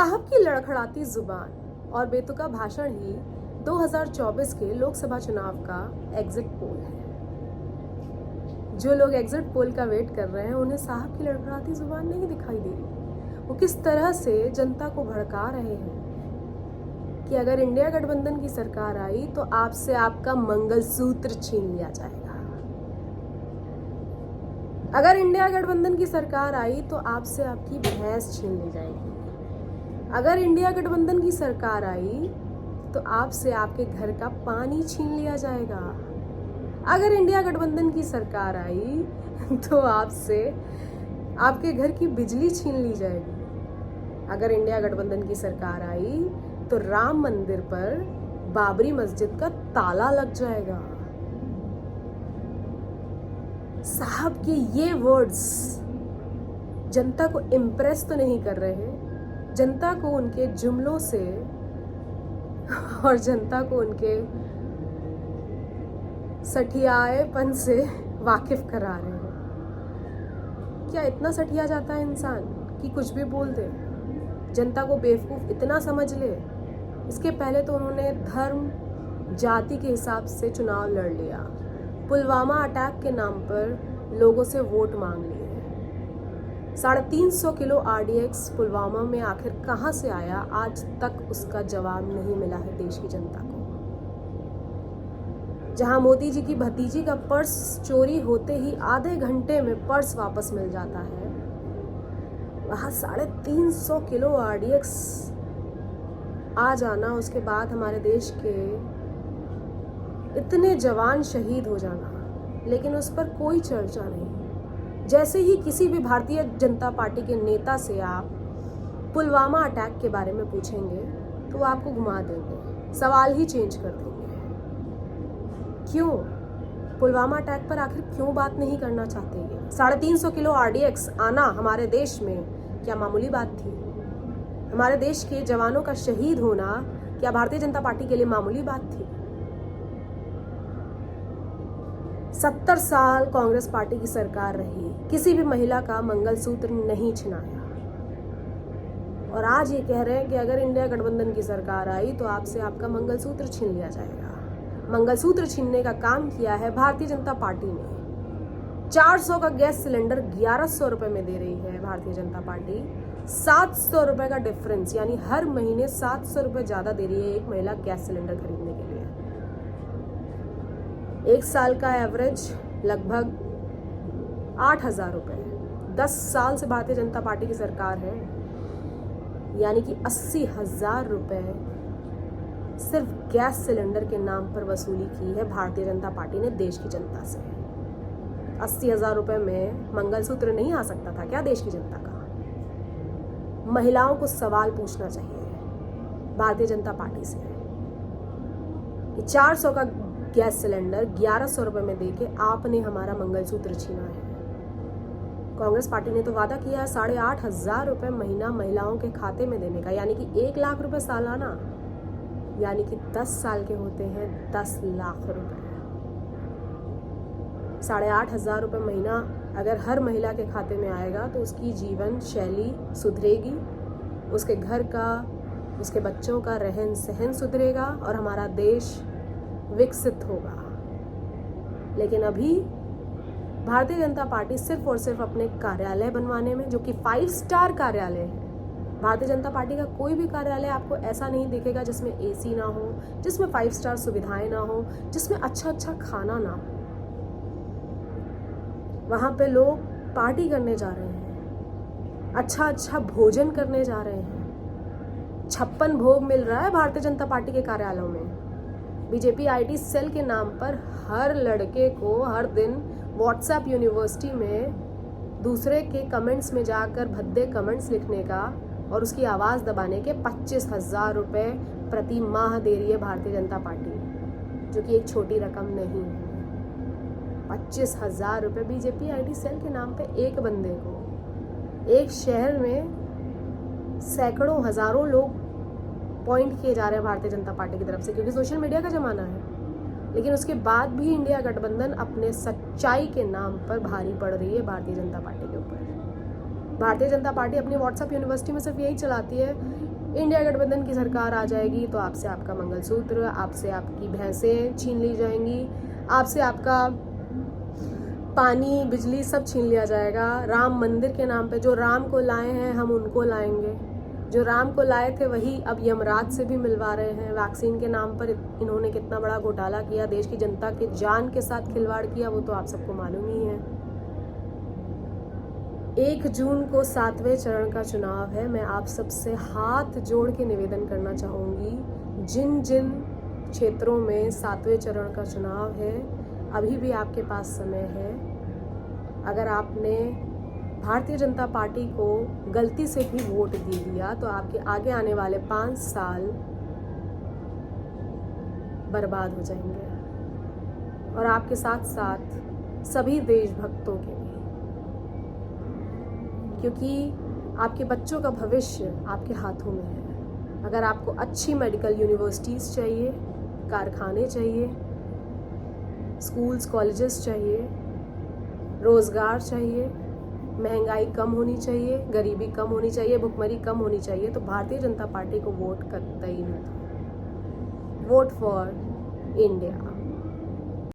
साहब की लड़खड़ाती जुबान और बेतुका भाषण ही 2024 के लोकसभा चुनाव का एग्जिट पोल है। जो लोग एग्जिट पोल का वेट कर रहे हैं उन्हें साहब की लड़खड़ाती जुबान नहीं दिखाई दे रही। वो किस तरह से जनता को भड़का रहे हैं कि अगर इंडिया गठबंधन की सरकार आई तो आपसे आपका मंगलसूत्र छीन लिया जाएगा। अगर इंडिया गठबंधन की सरकार आई तो आपसे आपकी भैंस छीन ली जाएगी। अगर इंडिया गठबंधन की सरकार आई तो आपसे आपके घर का पानी छीन लिया जाएगा। अगर इंडिया गठबंधन की सरकार आई तो आपसे आपके घर की बिजली छीन ली जाएगी। अगर इंडिया गठबंधन की सरकार आई तो राम मंदिर पर बाबरी मस्जिद का ताला लग जाएगा। साहब के ये वर्ड्स जनता को इम्प्रेस तो नहीं कर रहे, जनता को उनके जुमलों से और जनता को उनके सठियाएपन से वाकिफ करा रहे हैं। क्या इतना सठिया जाता है इंसान कि कुछ भी बोल दे, जनता को बेवकूफ़ इतना समझ ले? इसके पहले तो उन्होंने धर्म जाति के हिसाब से चुनाव लड़ लिया, पुलवामा अटैक के नाम पर लोगों से वोट मांग लिए। 350 किलो RDX पुलवामा में आखिर कहाँ से आया, आज तक उसका जवाब नहीं मिला है देश की जनता को। जहां मोदी जी की भतीजी का पर्स चोरी होते ही आधे घंटे में पर्स वापस मिल जाता है, वहाँ 350 किलो RDX आ जाना, उसके बाद हमारे देश के इतने जवान शहीद हो जाना, लेकिन उस पर कोई चर्चा नहीं। जैसे ही किसी भी भारतीय जनता पार्टी के नेता से आप पुलवामा अटैक के बारे में पूछेंगे तो वो आपको घुमा देंगे, सवाल ही चेंज कर देंगे। क्यों? पुलवामा अटैक पर आखिर क्यों बात नहीं करना चाहते ये? 350 किलो RDX आना हमारे देश में क्या मामूली बात थी? हमारे देश के जवानों का शहीद होना क्या भारतीय जनता पार्टी के लिए मामूली बात थी? 70 साल कांग्रेस पार्टी की सरकार रही, किसी भी महिला का मंगलसूत्र नहीं छिनाया, और आज ये कह रहे हैं कि अगर इंडिया गठबंधन की सरकार आई तो आपसे आपका मंगलसूत्र छीन लिया जाएगा। मंगलसूत्र छीनने का काम किया है भारतीय जनता पार्टी ने। 400 का गैस सिलेंडर 1100 रुपए में दे रही है भारतीय जनता पार्टी। 700 रुपए का डिफरेंस, यानी हर महीने 700 रुपए ज्यादा दे रही है एक महिला गैस सिलेंडर खरीदने के लिए। एक साल का एवरेज लगभग 8,000 रुपए। 10 साल से भारतीय जनता पार्टी की सरकार है, यानी कि 80,000 रुपए सिर्फ गैस सिलेंडर के नाम पर वसूली की है भारतीय जनता पार्टी ने देश की जनता से। 80,000 रुपए में मंगलसूत्र नहीं आ सकता था क्या देश की जनता का? महिलाओं को सवाल पूछना चाहिए भारतीय जनता पार्टी से कि 400 का गैस सिलेंडर 1100 रुपए में देके आपने हमारा मंगलसूत्र छीना है। कांग्रेस पार्टी ने तो वादा किया है 8,500 रुपए महीना महिलाओं के खाते में देने का, यानी कि 1 लाख रुपए सालाना, यानी कि 10 साल के होते हैं 10 लाख रुपए। 8,500 रुपए महीना अगर हर महिला के खाते में आएगा तो उसकी जीवन शैली सुधरेगी, उसके घर का, उसके बच्चों का रहन सहन सुधरेगा और हमारा देश विकसित होगा। लेकिन अभी भारतीय जनता पार्टी सिर्फ और सिर्फ अपने कार्यालय बनवाने में, जो कि 5 स्टार कार्यालय है। भारतीय जनता पार्टी का कोई भी कार्यालय आपको ऐसा नहीं दिखेगा जिसमें AC ना हो, जिसमें 5 स्टार सुविधाएं ना हो, जिसमें अच्छा खाना ना हो। वहाँ पे लोग पार्टी करने जा रहे हैं, अच्छा भोजन करने जा रहे हैं। 56 भोग मिल रहा है भारतीय जनता पार्टी के कार्यालयों में। बीजेपी IT सेल के नाम पर हर लड़के को हर दिन व्हाट्सएप यूनिवर्सिटी में दूसरे के कमेंट्स में जाकर भद्दे कमेंट्स लिखने का और उसकी आवाज़ दबाने के 25,000 रुपये प्रति माह दे रही है भारतीय जनता पार्टी, जो कि एक छोटी रकम नहीं है। 25,000 रुपये बीजेपी IT सेल के नाम पे एक बंदे को। एक शहर में सैकड़ों हज़ारों लोग पॉइंट किए जा रहे हैं भारतीय जनता पार्टी की तरफ से, क्योंकि सोशल मीडिया का ज़माना है। लेकिन उसके बाद भी इंडिया गठबंधन अपने सच्चाई के नाम पर भारी पड़ रही है भारतीय जनता पार्टी के ऊपर। भारतीय जनता पार्टी अपनी व्हाट्सएप यूनिवर्सिटी में सिर्फ यही चलाती है इंडिया गठबंधन की सरकार आ जाएगी तो आपसे आपका मंगलसूत्र, आपसे आपकी भैंसें छीन ली जाएंगी, आपसे आपका पानी बिजली सब छीन लिया जाएगा। राम मंदिर के नाम पे जो राम को लाए हैं हम उनको लाएंगे, जो राम को लाए थे वही अब यमराज से भी मिलवा रहे हैं। वैक्सीन के नाम पर इन्होंने कितना बड़ा घोटाला किया, देश की जनता के जान के साथ खिलवाड़ किया, वो तो आप सबको मालूम ही है। 1 जून को 7वें चरण का चुनाव है। मैं आप सबसे हाथ जोड़ के निवेदन करना चाहूँगी, जिन जिन क्षेत्रों में 7वें चरण का चुनाव है अभी भी आपके पास समय है। अगर आपने भारतीय जनता पार्टी को गलती से भी वोट दे दिया तो आपके आगे आने वाले 5 साल बर्बाद हो जाएंगे, और आपके साथ साथ सभी देशभक्तों के भी, क्योंकि आपके बच्चों का भविष्य आपके हाथों में है। अगर आपको अच्छी मेडिकल यूनिवर्सिटीज़ चाहिए, कारखाने चाहिए, स्कूल्स कॉलेजेस चाहिए, रोज़गार चाहिए, महंगाई कम होनी चाहिए, गरीबी कम होनी चाहिए, भुखमरी कम होनी चाहिए, तो भारतीय जनता पार्टी को वोट करता ही नहीं। Vote for India.